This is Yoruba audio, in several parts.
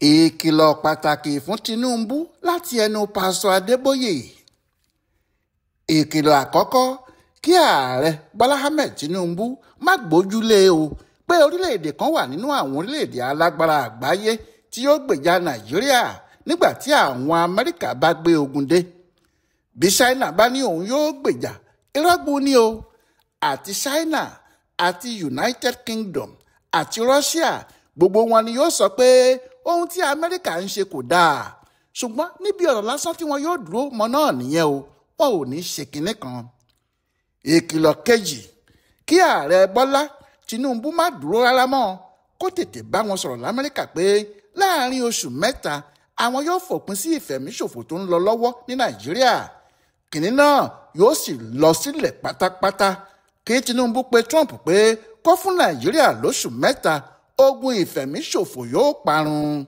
ìkìlọ̀ pàtàkì fún Tinubu láti ẹnu Pasitọ Adeboye. Ìkìlọ̀ àkọ́kọ́, kí ààrẹ Bọ́lá Ahmed Tinubu má gbójúlé o pé orílẹ̀-èdè kan wà nínú àwọn orílẹ̀-èdè alágbára àgbáyé tí yóò gbèjà Nàìjíríà nígbà tí àwọn Amẹrika bá gbé ogun dé. Bí China bá ní òun yóò gbèjà, irọ́gbù ni o. Àti China àti United Kingdom àti Russia, gbogbo wọn ni yóò sọ pé ohun tí Amẹrika ń ṣe kò dáa. Ṣùgbọ́n níbi ọ̀rọ̀ lásán tí wọn yóò dúró mọ́ náà nìyẹn o, wọn ò ní ṣe kinní kan. Ìkìlọ̀ kejì, kí ààrẹ Bọ́lá Tinubu má dúró rárá mọ́, kó tètè bá wọn sọ̀rọ̀ l'Amẹ́ríkà pé láàárín oṣù mẹ́ta àwọn yóò fòpin sí ìfẹ̀míṣòfò tó ń lọ lọ́wọ́ ní Nàìjíríà. Kìnní náà yóò sì lọ sílẹ̀ pátápátá. Kí Tinubu pe Trump pé kó fún Nàìjíríà lóṣù mẹ́ta, ogun ìfẹ̀míṣòfò yóò parun.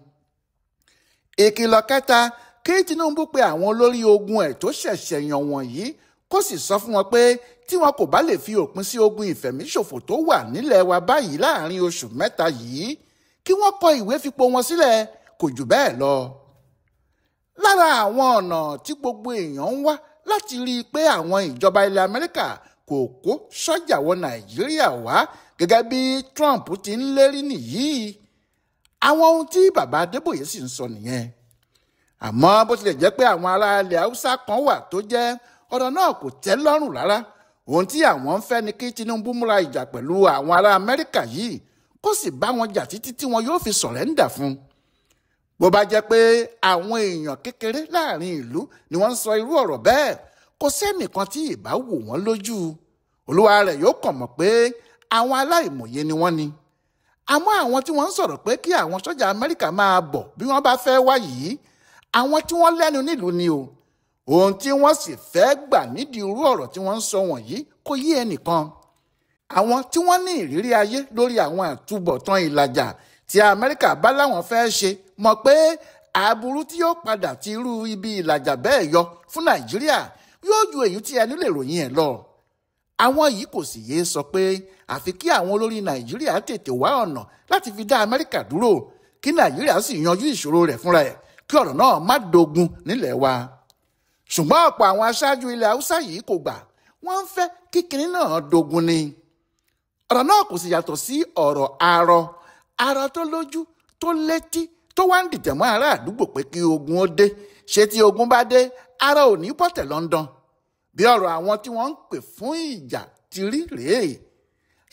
Ìkìlọ̀ kẹta, kí Tinubu pe àwọn olórí ogun ẹ̀ tó ṣẹ̀ṣẹ̀ yàn wọ̀nyí kó sì sọ fún wọn pé tí wọn kò bá lè fi òpin sí ogun ìfẹ̀míṣòfò tó wà nílẹ̀ wa báyìí láàrin oṣù mẹ́ta yìí, kí wọ́n kọ ìwé fipò wọn sílẹ̀, kò jù bẹ́ẹ̀ lọ. Lára àwọn ọ̀nà tí gbogbo èèyàn ń wá láti rí i pé àwọn ìjọba ilẹ̀ Amẹ́ríkà kò kó Ṣọja wọ Nàìjíríà wá gẹ́gẹ́ bí Trump ti ń lérí nìyí. Àwọn ohun tí bàbá Adeboye sì ń sọ nìyẹn. Àmọ́ bó tilẹ̀ jẹ́ pé àwọn ará ilẹ̀ Haúsá kan wà tó jẹ́ ọ̀rọ̀ náà kò tẹ́ lọ́rùn rárá. Ohun tí àwọn ń fẹ́ ni kí Tinubu múra ìjà pẹ̀lú àwọn ará Amẹ́ríkà yìí, kó sì bá wọn jà títí tí wọn yóò fi sọ̀rẹ́ńdà fún. Bó bá jẹ́ pé àwọn èèyàn kékeré láàrin ìlú ni wọ́n ń sọ irú ọ̀rọ̀ bẹ́ẹ̀, kò sẹ́nìkan tí ìbá wò wọ́n lójú. Olúwa rẹ̀ yóò kàn mọ̀ pé àwọn aláìmọ̀ye ni wọ́n ni. Àmọ́ àwọn tí wọ́n ń sọ̀rọ̀ pé kí àwọn sọ́jà Amẹ́ríkà máa bọ̀ bí wọ́n bá fẹ́ wá yìí, àwọn tí wọ́n lẹ́nu nílùú ni o. Ohun tí wọ́n sì fẹ́ gbà nídìí irú ọ̀rọ̀ tí wọ́n ń sọ wọ̀nyí kò yé ẹnìkan. Àwọn tí wọ́n ní ìrírí ayé lórí àwọn àtúbọ̀tán ìlàjà tí Amẹ́ríkà bá láwọn fẹ́ ṣe mọ̀ pé aburú tí yóò padà ti irú ibi ìlàjà bẹ́ẹ̀ yọ fún Nàìjíríà yóò ju èyí tí ẹni lè ròyìn ẹ̀ lọ. Àwọn yìí kò sì yéé sọ pé àfi kí àwọn olórí Nàìjíríà tètè wá ọ̀nà láti fi dá Amẹ́ríkà dúró, kí Nàìjíríà sì yanjú ìṣòro rẹ̀ fúnra ẹ̀, kí ọ̀rọ̀ náà má dogun nílẹ̀ wa. Ṣùgbọ́n ọ̀pọ̀ àwọn aṣáájú ilẹ̀ Haúsá yìí kò gbà, wọ́n ń fẹ́ kí kinní náà dogun ni. Ọ̀rọ̀ náà kò sì yàtọ̀ sí ọ̀rọ̀ arọ tó lójú tó létí tó wá ń dìtẹ̀ mọ́ ará àdúgbò pé kí ogun ó dé. Ṣé tí ogun bá dé, arọ ò ní bọ̀tẹ̀ London. Bí ọ̀rọ̀ àwọn tí wọ́n ń pè fún ìjà ti rí rèé.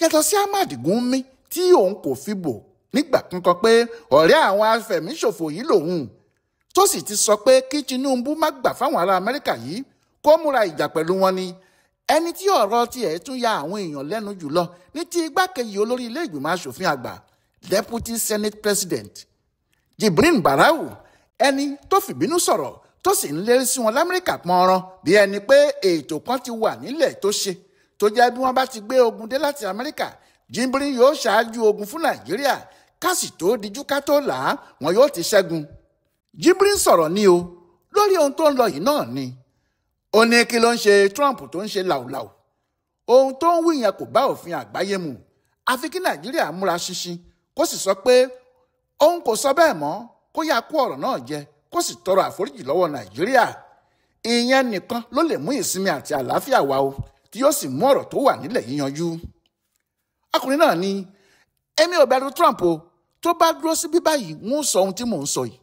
Yàtọ̀ sí Ahmad Gumi tí òun kò fi bò nígbà kankan pé ọ̀rẹ́ àwọn afẹ̀míṣòfò yìí lòun, tó sì ti sọ pé kí Tinubu má gbà fáwọn ará Amẹ́ríkà yìí kó múra ìjà pẹ̀lú wọn ni. Ẹni tí ọ̀rọ̀ tiẹ̀ tún ya àwọn èèyàn lẹ́nu jùlọ ní ti igbákejì olórí ilé ìgbìmọ̀ asòfin àgbà, Deputy Senate President Jibrin Barau, ẹni tó fìbínú sọ̀rọ̀ tó sì ń lérí sí wọn l'Amẹ́ríkà pọ́nrán bí ẹni pé ètò kan ti wà nílẹ̀ tó ṣe, tó jẹ́ bí wọ́n bá ti gbé ogun dé láti Amẹ́ríkà, Jibrin yóò ṣáájú ogun fún Nàìjíríà, kásì tó dijú ká tó là á wọn yóò ti ṣẹ́gun. Jibrin sọ̀rọ̀ ní o lórí ohun tó ń lọ yìí náà ni. Ó ní kí ló ń ṣe Trump tó ń ṣe làwùlàwù. Ohun tó ń wí yẹn kò bá òfin àgbáyé mu. Àfi kí Nàìjíríà múra ṣinṣin, kó sì sọ pé òun kò sọ bẹ́ẹ̀ mọ́, kó yá kó ọ̀rọ̀ náà jẹ, kó sì tọrọ àforíjì lọ́wọ́ Nàìjíríà. Ìyẹn nìkan ló lè mú ìsinmi àti àlàáfíà wá o, tí yóò sì mú ọ̀rọ̀ tó wà nílẹ̀ yíyanjú. Ọkùnrin náà ní, èmi ò bẹ̀rù Trump o, tó bá dúró sí bí báyìí wọ́n sọ ohun tí mò ń sọ yìí.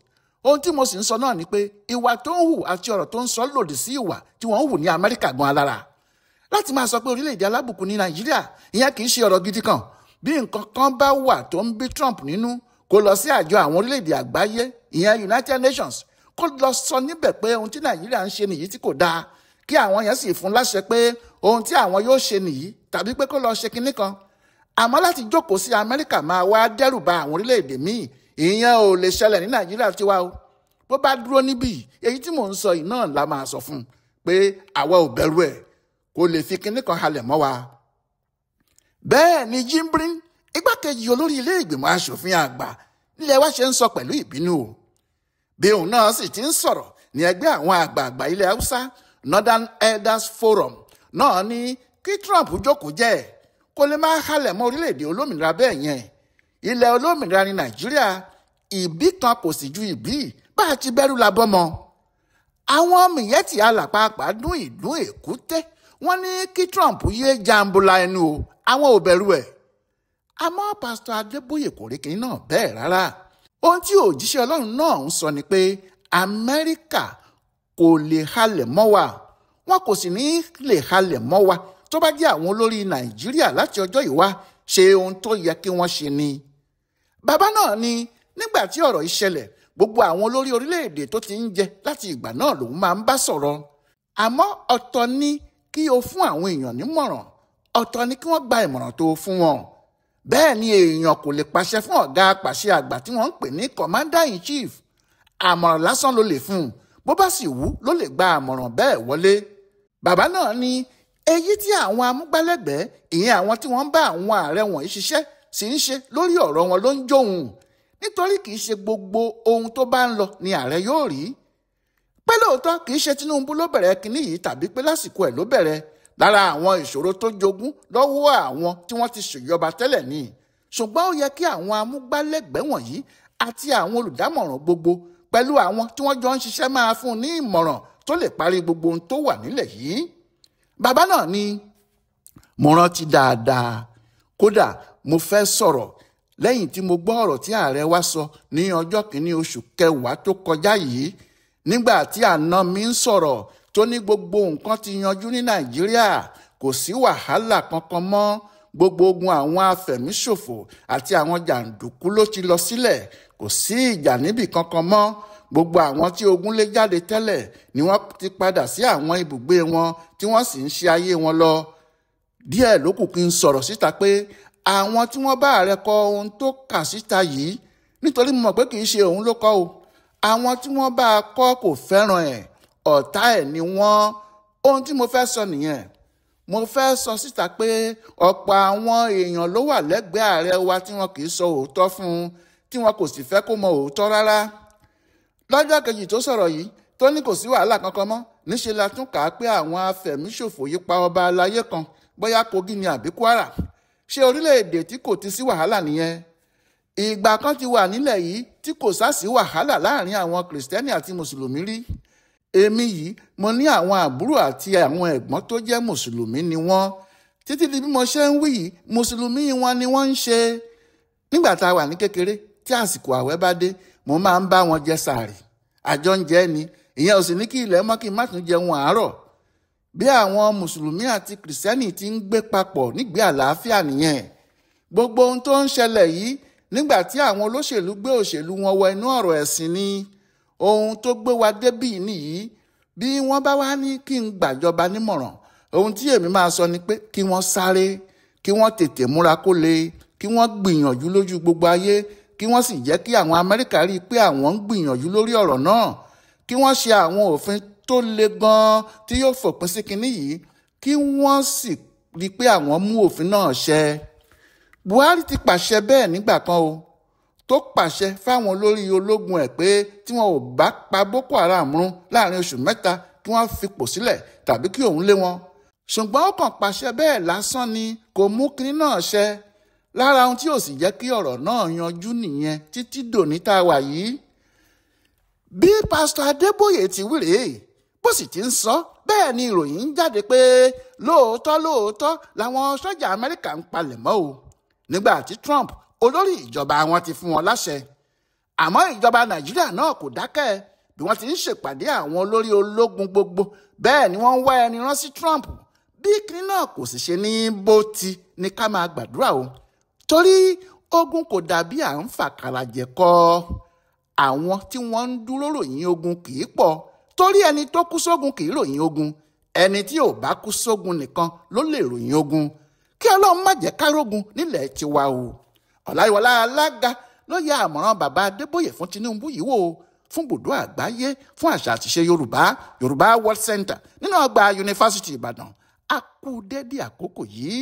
Ohun tí mo sì ń sọ náà ni pé ìwà tó ń hù àti ọ̀rọ̀ tó ń sọ lòdì sí ìwà tí wọ́n ń hù ní Amẹ́ríkà gan alára. Láti máa sọ pé orílẹ̀-èdè alábùkún ní Nàìjíríà, ìyẹn kì í ṣe ọ̀rọ̀ gidi kan. Bí nǹkan kan bá wà tó ń bí Trump nínú, kó lọ sí àjọ àwọn orílẹ̀-èdè àgbáyé, ìyẹn United Nations, kó lọ sọ níbẹ̀ pé ohun tí Nàìjíríà ń ṣe nìyí tí kò dáa, kí àwọn yẹn sì fún láṣẹ pé ohun tí àwọn yóò ṣe nìyí, tàbí pé kó lọ ṣe kinní kan. Àmọ́ láti jókòó sí Amẹ́ríkà máa wá dẹ́rù ba àwọn orílẹ̀-èdè míì, ìyẹn ò lè ṣẹlẹ̀ ní Nàìjíríà tiwa o. Bó bá dúró níbí, èyí tí mò ń sọ yìí náà la máa sọ fún un pé àwa ò bẹ̀rù ẹ̀, kó lè fi kinní kan halẹ̀ mọ́ wa. Bẹ́ẹ̀ ni Jibrin, igbákejì olórí ilé ìgbìmọ̀ asòfin àgbà nílẹ̀ wa ṣe ń sọ pẹ̀lú ìbínú o. Bí òun náà sì ti ń sọ̀rọ̀ ní ẹgbẹ́ àwọn àgbààgbà ilẹ̀ Haúsá, Northern Elders Forum, náà ní kí Trump jókòó jẹ́, kó lè máa halẹ̀ mọ́ orílẹ̀-èdè olómìnira bẹ́ẹ̀ yẹn. Ilẹ̀ olómìnira ní Nàìjíríà, ìbí kan kò sì ju ìbí bá a ti bẹ̀rù la bọ́mọ. àwọn mìyẹ́tì alàpàpà dún ìdún èkúté wọ́n ní kí Trump yéé jàǹbùlà ẹnu o, àwọn ò bẹ̀rù ẹ̀. àmọ́ pásítọ̀ Adébóyè kò rí kinní náà bẹ́ẹ̀ rárá. ohun tí òjíṣẹ́ Ọlọ́run náà ń sọ ni pé Amẹ́ríkà kò lè halẹ̀ mọ́ wa, wọn kò sì ní lè halẹ̀ mọ́ wa tó bá jẹ́ àwọn olórí Nàìjíríà láti ọjọ́ yìí wá ṣe ohun tó yẹ kí wọ́n ṣe ni. bàbá náà ní nígbà tí ọ̀rọ̀ yìí ṣẹlẹ̀, gbogbo àwọn olórí orílẹ̀-èdè tó ti ń jẹ láti ìgbà náà lòun máa ń bá sọ̀rọ̀. àmọ́ ọ̀tọ̀ ni kí o fún àwọn èèyàn nímọ̀ràn, ọ̀tọ̀ ni kí wọ́n gba ìmọ̀ràn tó fún wọn. bẹ́ẹ̀ ni èèyàn kò lè pàṣẹ fún ọ̀gá apàṣẹ àgbà tí wọ́n ń pè ní commander in chief. àmọ̀ràn lásán ló lè fún un, bó bá sì wù ló lè gba àmọ̀ràn bẹ́ẹ̀ wọlé. bàbá náà ní èyí tí àwọn amúgbálẹ́gbẹ̀ẹ́, ìyẹn àwọn tí wọ́n ń bá àwọn ààrẹ wọ̀nyí ṣiṣẹ́ sì ń ṣe lórí ọ̀rọ̀ wọn ló ń jóhun, nítorí kì í ṣe gbogbo ohun tó bá ń lọ ni ààrẹ yóò rí. pé lóòótọ́ kì í ṣe Tinubu ló bẹ̀rẹ̀ kinní yìí tàbí pé lásìkò ẹ̀ ló bẹ̀rẹ̀, lára àwọn ìṣòro tó jogún lọ́wọ́ àwọn tí wọ́n ti ṣèjọba tẹ́lẹ̀ ni. ṣùgbọ́n ó yẹ kí àwọn amúgbálẹ́gbẹ̀ẹ́ wọ̀nyí àti àwọn olùdámọ̀ràn gbogbo pẹ̀lú àwọn tí wọ́n jọ ń ṣiṣẹ́ máa fún un ní ìmọ̀ràn tó lè parí gbogbo ohun tó wà nílẹ̀ yìí. bàbá náà ní mo rántí dáadáa, kódà mo fẹ́ sọ̀rọ̀ lẹ́yìn tí mo gbọ́ ọ̀rọ̀ tí ààrẹ wa sọ ní ọjọ́ kìíní oṣù kẹwàá tó kọjá yìí, nígbà tí àná mi ń sọ̀rọ̀ tó ní gbogbo nǹkan ti yanjú ní Nàìjíríà, kò sí wàhálà kankan mọ́, gbogbo ogun àwọn afẹ̀míṣòfò àti àwọn jàǹdùkú ló ti lọ sílẹ̀, kò sí ìjà níbì kankan mọ́, gbogbo àwọn tí ogun lé jáde tẹ́lẹ̀ ni wọ́n ti padà sí àwọn ibùgbé wọn tí wọ́n sì ń ṣe ayé wọn lọ. díẹ̀ ló kù kí n sọ̀rọ̀ síta pé àwọn tí wọ́n bá ààrẹ kọ ohun tó kà síta yìí, nítorí mo mọ̀ pé kì í ṣe òun ló kọ o, àwọn tí wọ́n bá a kọ kò fẹ́ràn ẹ̀, ọ̀tá ẹ̀ ni wọ́n. ohun tí mo fẹ́ sọ nìyẹn. mo fẹ́ sọ síta pé ọ̀pọ̀ àwọn èèyàn ló wà lẹ́gbẹ̀ẹ́ ààrẹ wa tí wọn kì í sọ òótọ́ fún un, tí wọn kò sì fẹ́ kó mọ òótọ́ rárá. lọ́jọ́ kejì tó sọ̀rọ̀ yìí tó ní kò sí wàhálà kankan mọ́, níṣẹ́ la tún kà á pé àwọn afẹ̀míṣòfò yìí pa ọba aláyé kan, bóyá Kogi ni àbí Kwara. ṣé orílẹ̀-èdè tí kò ti sí wàhálà nìyẹn? ìgbà kan ti wà nílẹ̀ yìí tí kò sá sí wàhálà láàrin àwọn Kìrìsìtẹ́nì àti Mùsùlùmí rí. èmi yìí mo ní àwọn àbúrò àti àwọn ẹ̀gbọ́n tó jẹ́ Mùsùlùmí ni wọ́n. títí di bí mo ṣe ń wí yìí, Mùsùlùmí wọn ni wọ́n ń ṣe. nígbà tá a wà ní kékeré tí àsìkò àwẹ̀ bá dé, mo máa ń bá wọn jẹ sààrì, àjọ ń jẹ ni, ìyẹn ò sì ní kí ilẹ̀ mọ́ kí n má tún jẹun àárọ̀. bí àwọn Mùsùlùmí àti Kìrìsìtẹ́nì ti ń gbé papọ̀ nígbé àlàáfíà nìyẹn. gbogbo ohun tó ń ṣẹlẹ̀ yìí nígbà tí àwọn olóṣèlú gbé òṣèlú wọn wọ inú ọ̀rọ̀ ẹ̀sìn ni. ohun tó gbé wa débì nìyí. bí wọ́n bá wá ní kí n gbàjọba nímọ̀ràn, ohun tí èmi máa sọ ni pé kí wọ́n sáré, kí wọ́n tètè múra kó le, kí wọ́n gbìyànjú lójú gbogbo ayé, kí wọ́n sì jẹ́ kí àwọn Amẹ́ríkà rí i pé àwọn ń gbìyànjú lórí ọ̀rọ̀ náà, kí wọ́n ṣe àwọn òfin tó le gan-an tí yóò fòpin sí kinní yìí, kí wọ́n sì rí i pé àwọn mú òfin náà ṣẹ. Buhari ti pàṣẹ bẹ́ẹ̀ nígbà kan o, tó pàṣẹ fáwọn olórí ológun ẹ̀ pé tí wọn ò bá pa Boko Haram run láàrin oṣù 3 kí wọ́n fipò sílẹ̀ tàbí kí òun lé wọn. ṣùgbọ́n ó kàn pàṣẹ bẹ́ẹ̀ lásán ni, kò mú kinní náà ṣẹ. lára ohun tí ò sì jẹ́ kí ọ̀rọ̀ náà yanjú nìyẹn títí dòní tá a wà yìí. bí pásítọ̀ Adébóyè ti wí rèé, bó sì ti ń sọ bẹ́ẹ̀ ni ìròyìn ń jáde pé lóòótọ́ làwọn sọ́jà Amẹ́ríkà ń palẹ̀ mọ́ o, nígbà tí Trump olórí ìjọba wọn ti fún wọn láṣẹ. àmọ́ ìjọba Nàìjíríà náà kò dákẹ́. bí wọ́n ti ń ṣèpàdé àwọn olórí ológun gbogbo, bẹ́ẹ̀ ni wọ́n ń wá ẹni rán sí Trump. bí kinní náà kò sì ṣe ní bó ti ní ká máa gbàdúrà o, torí ogun kò dàbí à ń fàkàrà jẹ̀kọ. àwọn tí wọ́n ń dúró ròyìn ogun kì í pọ̀, torí ẹni tó kú sógun kì í ròyìn ogun, ẹni tí ò bá kú sógun nìkan ló lè ròyìn ogun. kí Ọlọ́run má jẹ́ kárógun nílẹ̀ tiwa o. Ọláyíwọlá Alága ló yẹ àmọ̀ràn bàbá Adébóyè fún Tinubu yìí wò fún ibùdó àgbáyé fún àṣà àtiṣe Yorùbá World Center nínú ọgbà Yunifásitì Ìbàdàn. a kú dédé àkókò yìí.